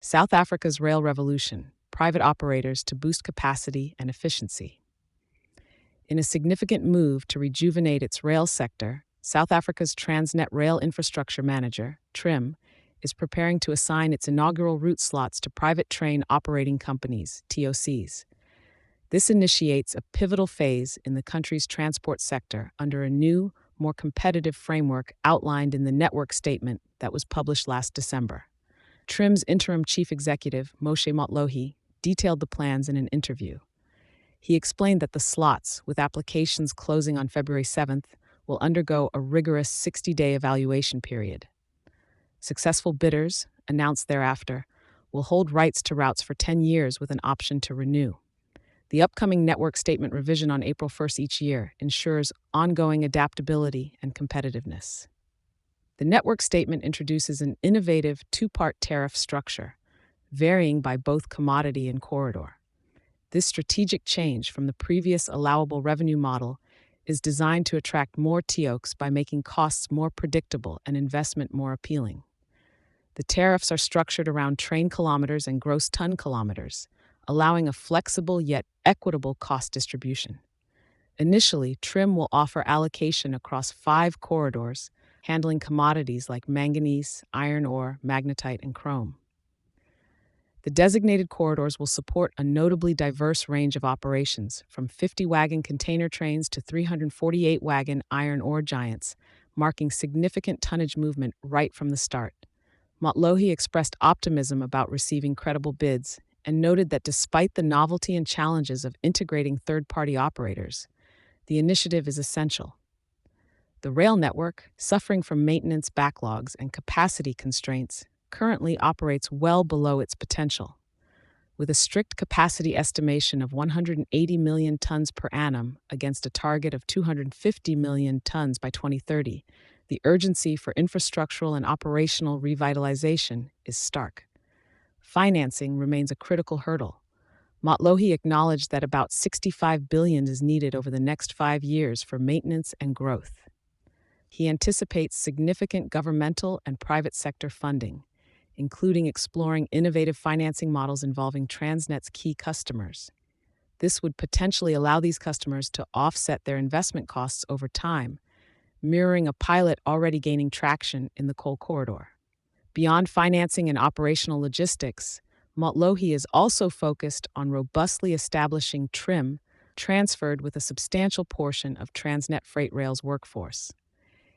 South Africa's rail revolution, private operators to boost capacity and efficiency. In a significant move to rejuvenate its rail sector, South Africa's Transnet Rail Infrastructure Manager, TRIM, is preparing to assign its inaugural route slots to private train operating companies, TOCs. This initiates a pivotal phase in the country's transport sector under a new, more competitive framework outlined in the network statement that was published last December. TRIM's interim chief executive, Moshe Motlohi, detailed the plans in an interview. He explained that the slots, with applications closing on February 7th, will undergo a rigorous 60-day evaluation period. Successful bidders, announced thereafter, will hold rights to routes for 10 years with an option to renew. The upcoming network statement revision on April 1st each year ensures ongoing adaptability and competitiveness. The network statement introduces an innovative two-part tariff structure, varying by both commodity and corridor. This strategic change from the previous allowable revenue model is designed to attract more TOCs by making costs more predictable and investment more appealing. The tariffs are structured around train kilometers and gross ton kilometers, allowing a flexible yet equitable cost distribution. Initially, TRIM will offer allocation across 5 corridors, handling commodities like manganese, iron ore, magnetite, and chrome. The designated corridors will support a notably diverse range of operations, from 50-wagon container trains to 348-wagon iron ore giants, marking significant tonnage movement right from the start. Motlohi expressed optimism about receiving credible bids and noted that despite the novelty and challenges of integrating third-party operators, the initiative is essential. The rail network, suffering from maintenance backlogs and capacity constraints, currently operates well below its potential. With a strict capacity estimation of 180 million tons per annum against a target of 250 million tons by 2030, the urgency for infrastructural and operational revitalization is stark. Financing remains a critical hurdle. Motlohi acknowledged that about $65 billion is needed over the next 5 years for maintenance and growth. He anticipates significant governmental and private sector funding, including exploring innovative financing models involving Transnet's key customers. This would potentially allow these customers to offset their investment costs over time, mirroring a pilot already gaining traction in the coal corridor. Beyond financing and operational logistics, Motlohi is also focused on robustly establishing TRIM, transferred with a substantial portion of Transnet Freight Rail's workforce.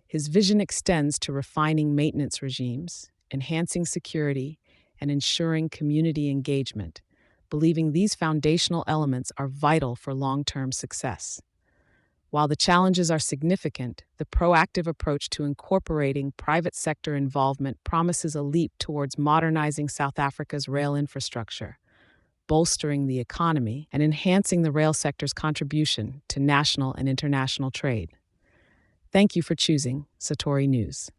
His vision extends to refining maintenance regimes, enhancing security, and ensuring community engagement, believing these foundational elements are vital for long-term success. While the challenges are significant, the proactive approach to incorporating private sector involvement promises a leap towards modernizing South Africa's rail infrastructure, bolstering the economy, and enhancing the rail sector's contribution to national and international trade. Thank you for choosing Satori News.